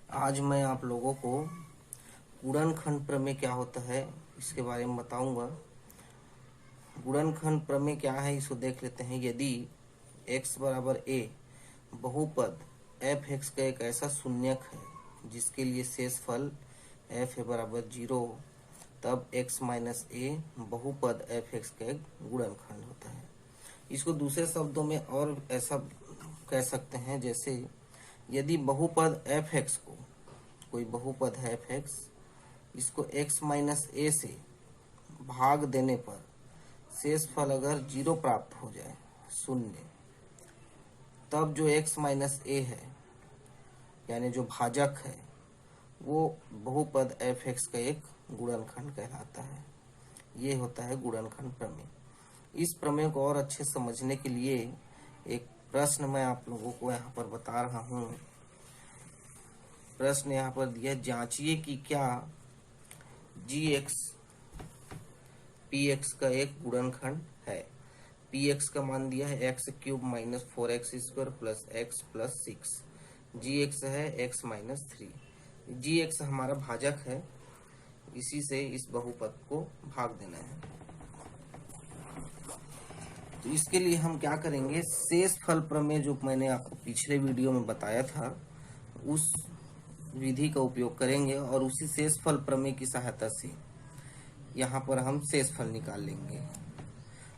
आज मैं आप लोगों को गुणनखंड प्रमेय क्या होता है इसके बारे में बताऊंगा। गुणनखंड प्रमेय क्या है इसको देख लेते हैं। यदि x बराबर a बहुपद f x का एक ऐसा शून्यक है जिसके लिए शेषफल f है बराबर 0, तब x माइनस a बहुपद f x का एक गुणनखंड होता है। इसको दूसरे शब्दों में और ऐसा कह सकते हैं, जैसे यदि बहुपद f x को, कोई बहुपद है f x, इसको x माइनस a से भाग देने पर शेषफल अगर 0 प्राप्त हो जाए, शून्य, तब जो x माइनस a है यानी जो भाजक है वो बहुपद f x का एक गुणनखंड कहलाता है। ये होता है गुणनखंड प्रमेय। इस प्रमेय को और अच्छे समझने के लिए एक प्रश्न मैं आप लोगों को यहाँ पर बता रहा हूँ। प्रश्न यहाँ पर दिया, जांचिए कि क्या gx px का एक गुणनखंड है। px का मान दिया है x cube minus 4x square plus x plus 6। gx है x माइनस 3। gx हमारा भाजक है, इसी से इस बहुपद को भाग देना है। तो इसके लिए हम क्या करेंगे, शेषफल प्रमेय जो मैंने आपको पिछले वीडियो में बताया था उस विधि का उपयोग करेंगे और उसी शेषफल प्रमेय की सहायता से यहाँ पर हम शेषफल निकाल लेंगे।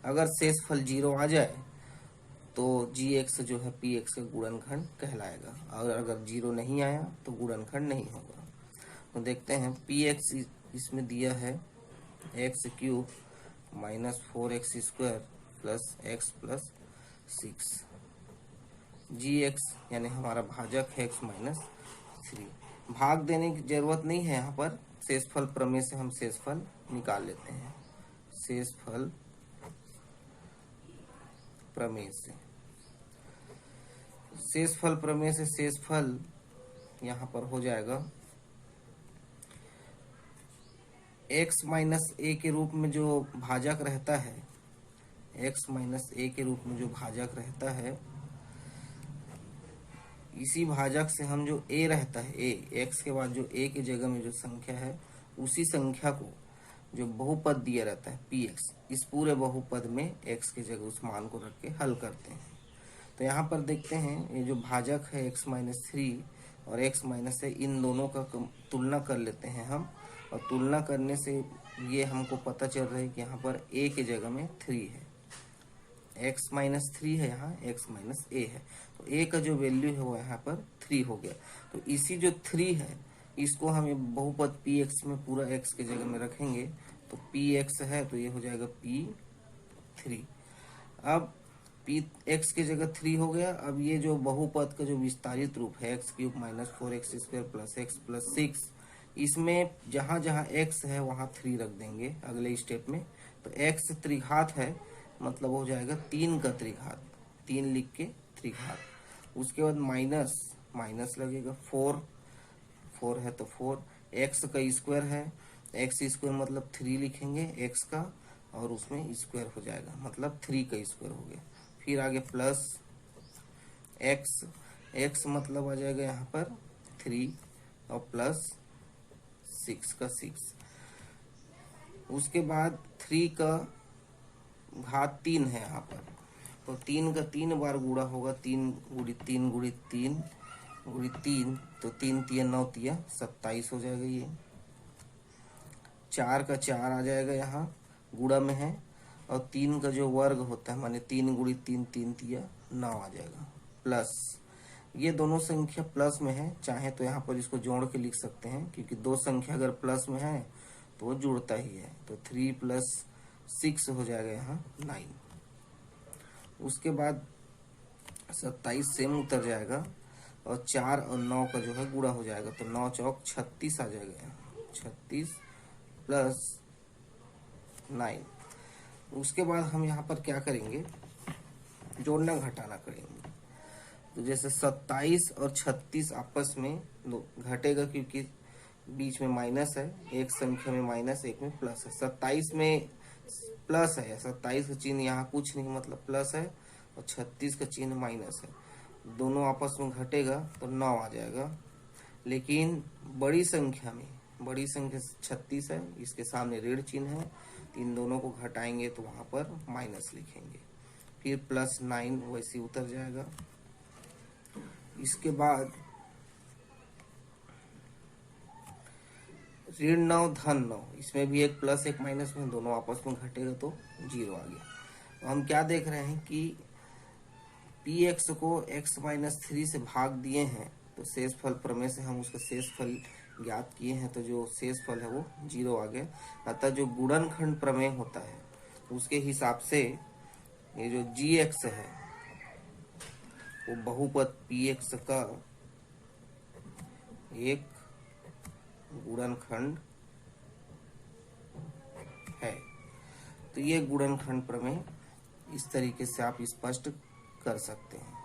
अगर शेषफल 0 आ जाए तो gx जो है px का गुणनखंड कहलाएगा, और अगर 0 नहीं आया तो गुणनखंड नहीं होगा। तो देखते हैं, px इसमें दिया है x cube minus 4x square plus x plus 6। gx यानी हमारा भाजक है x माइनस 3। भाग देने की जरूरत नहीं है, यहाँ पर शेषफल प्रमेय से हम शेषफल निकाल लेते हैं। शेषफल प्रमेय से शेषफल प्रमेय से शेषफल यहाँ पर हो जाएगा x माइनस a के रूप में जो भाजक रहता है, x माइनस a के रूप में जो भाजक रहता है, इसी भाजक से हम जो a रहता है, a x के बाद जो a की जगह में जो संख्या है उसी संख्या को जो बहुपद दिया रहता है px, इस पूरे बहुपद में x की जगह उस मान को रख के हल करते हैं। तो यहाँ पर देखते हैं, ये जो भाजक है x माइनस 3 और x माइनस है, इन दोनों का तुलना कर लेते हैं हम, और तुलना करने से ये हमको पता चल रहा है कि यहाँ पर a की जगह में 3 है, x माइनस 3 है, यहाँ x माइनस a है, तो a का जो वैल्यू है वो यहाँ पर 3 हो गया। तो इसी जो 3 है इसको हम बहुपद px में पूरा x की जगह में रखेंगे, तो px है तो ये हो जाएगा p3। अब x की जगह 3 हो गया। अब ये जो बहुपद का जो विस्तारित रूप है x cube minus 4x square plus x plus 6, इसमें जहां जहां x है वहां 3 रख देंगे अगले स्टेप में। तो x त्रिघात है, मतलब हो जाएगा 3 का त्रिघात, 3 लिख के त्रिघात। उसके बाद माइनस माइनस लगेगा, 4 है तो 4, x का स्क्वायर है, x स्क्वायर मतलब 3 लिखेंगे x का, और उसमें स्क्वायर हो जाएगा मतलब 3 का स्क्वायर हो गया। फिर आगे प्लस x मतलब आ जाएगा यहाँ पर 3 और प्लस 6 का 6। उसके बाद 3 का घात 3 है यहाँ पर, तो 3 का 3 बार गुणा होगा, 3 गुणित 3 गुणित 3 गुणित 3, तो 3 तिया 9 तिया 27 हो जाएगा। ये 4 का 4 आ जाएगा, यहाँ गुणा में है, और 3 का जो वर्ग होता है माने 3 गुणित 3 3 तिया 9 आ जाएगा। प्लस ये दोनों संख्या प्लस में है, चाहे तो यहाँ पर इसको जोड़ के लिख सकते हैं, क्योंकि दो संख्या अगर प्लस में है तो वो जुड़ता ही है। तो 3 प्लस 6 हो जाएगा यहाँ 9। उसके बाद 27 सेम उतर जाएगा, और 4 और 9 का जो है गुणा हो जाएगा, तो 9 चौक 36 आ जाएगा यहाँ, 36 प्लस 9। उसके बाद हम यहाँ पर क्या करेंगे, जोड़ना घटाना करेंगे। तो जैसे 27 और 36 आपस में घटेगा, क्योंकि बीच में माइनस है, एक संख्या में माइनस एक में प्लस है। 27 में प्लस है, 27 का चिन्ह यहाँ कुछ नहीं मतलब प्लस है, और 36 का चिन्ह माइनस है, दोनों आपस में घटेगा तो 9 आ जाएगा। लेकिन बड़ी संख्या में, बड़ी संख्या 36 है, इसके सामने ऋण चिन्ह है, तो इन दोनों को घटाएंगे तो वहां पर माइनस लिखेंगे, फिर +9 वैसे उतर जाएगा। इसके बाद ऋण 9 धन 9, इसमें भी एक प्लस एक माइनस में दोनों आपस में घटेगा तो 0 आ गया। तो हम क्या देख रहे हैं कि px को x-3 से भाग दिए हैं, तो शेषफल प्रमेय से हम उसका शेषफल ज्ञात किए हैं, तो जो शेषफल है वो 0 आ गया। अतः जो गुणनखंड प्रमेय होता है उसके हिसाब से ये जो gx है वो बहुपद px का एक गुणनखंड है। तो ये गुणनखंड प्रमेय इस तरीके से आप स्पष्ट कर सकते हैं।